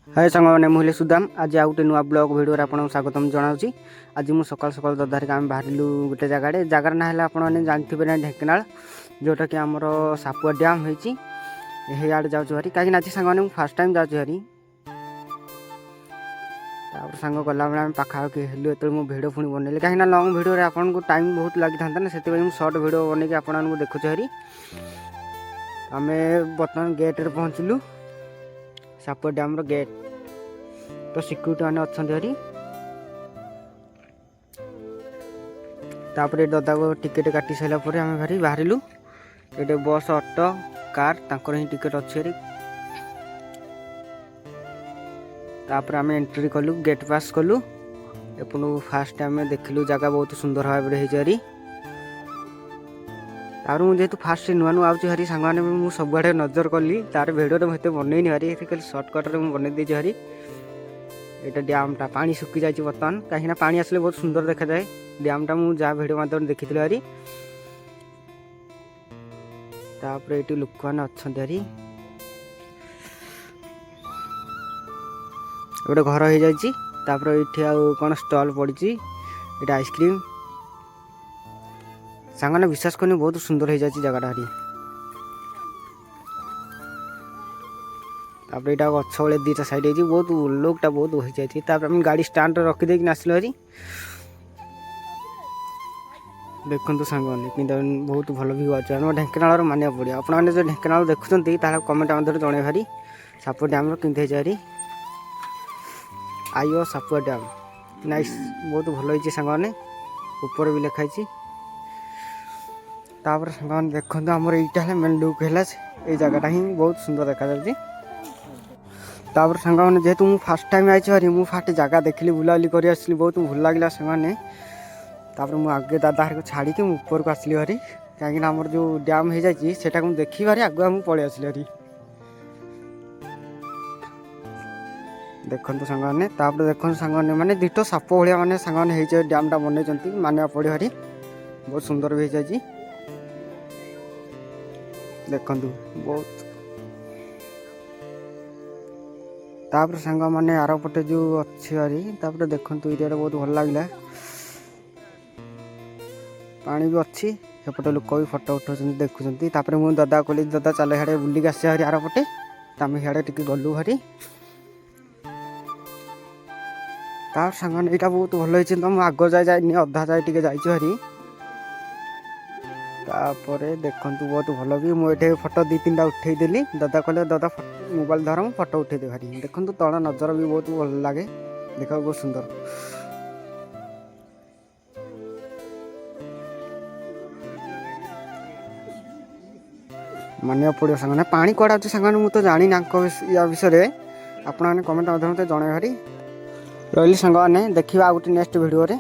हाय सांग मैंने मुझे सुदाम आज आउ गोटे नुआ ब्लॉग वीडियो आपको स्वागतम जनावि। आज मुझे सकाल सकाल ददारिक आम बाहर गोटे जगह जगार ना आपने जानते ना ढेंकानाल जोटा कि आमर सापुआ डैम होती आड़े जाऊँ भारी कहीं आज सांग फास्ट टाइम जाऊँ भारी सांग गला बेले पाखापाखि हेलु ये भिडियो पुणी बनैली कहीं लंग भिडियो आपको टाइम बहुत लगी था ना से सर्ट भिडियो बनई आपको देखुचे भारी आम बर्तमान गेट्रे पहुँचलु सापुआ डैम गेट तो सिक्यूरीटी मैंने अच्छा भारी तापर दादा को टिकेट काटी सारापर आम भारी बाहर ये बस ऑटो कार तांकर ही टिकेट अच्छी भारी तापर आम एंट्री कलु गेट पास कलु एपन फास्ट आम देखलु जगह बहुत सुंदर भाव में होरी तार मुझे फास्ट नुआ नुआ आऊँ भारी सांग मैंने सब आड़े नजर कली तार भिडियो मत बनईनि भारी खाली सर्टकट्रे मुझे बनई भारी ये डैमटा पानी सुखी जाए बर्तमान कहीं पानी आसले बहुत सुंदर देखा जाए डैमटा मुझे जहाँ भिडियो माध्यम देखी भारी तापर ये लोक मैंने अच्छा भारी गोटे घर हो जापर ये कौन स्टल पड़ी ये आइसक्रीम सांगने विश्वास करनी बहुत सुंदर हो जाए जगह भारी तापर यहाँ गछ भाई दीटा साइड हो बहुत लोकटा बहुत हो जाए गाड़ी स्टाण्ड रखीदे आसल भारी देखो सांग मैंने बहुत भल व्यू अच्छे ढेंकानाल मानिया पड़ा आपने जो ढेंकानाल देखुं कमेंट मध्य जन भारी सापुआ डैम रही भारी आयो सापुआ डैम नाइस बहुत भल होती सांग ऊपर भी लिखाई तापर सांग देखो आमर यहाँ मेन लुक है ये जगहटा ही बहुत सुंदर देखा जाए तापर सांग मैंने जेहेतु मुझे फास्ट टाइम आई भारी मुझे फास्ट जगह देखली बुलाबुली कर आसली बहुत भल लगे सांग तापर मुझे आगे दादा को छाड़ी ऊपर को आसली भारी कहीं आमर जो डैम हो जाए सेटा को देखी भारी आगे मुझे पलि आसली भारी देखो सांग मैंने देखो सांग मैंने दिट साप भाया मैंने सांग मैंने डैमटा बनई मानिया पड़े भारी बहुत सुंदर भी हो जाए देखु बहुत तापर सांग मैंने आर पटे जो अच्छी भारी तापर देखो एरिया बहुत भल लगे पानी भी अच्छी सेपटे लोक भी फटो उठाऊँ देखुं तापर मुझे दादा कहली दादा चल हियाड़े बुलिक आस भारी आर पटे आम हियाड़े टिके गलु भारी तार सांग यहाँ बहुत भल होती तो मुझे आग जाए जाए अधा जाए टे जाइए भारी तापर देखु बहुत भल भी मुझे फटो दी तीन उठेदेली दादा कहले दादा मोबाइल धर मुझे फटो उठेदे भारी देखो तल नजर भी बहुत भल लगे देखा बहुत सुंदर मानिया पड़ो सांग पानी कड़ा सांग मुझे तो जानी या विषय आपने कमेंट मत जन भारी रही सांग देखा गोटे नेक्स्ट वीडियो रे।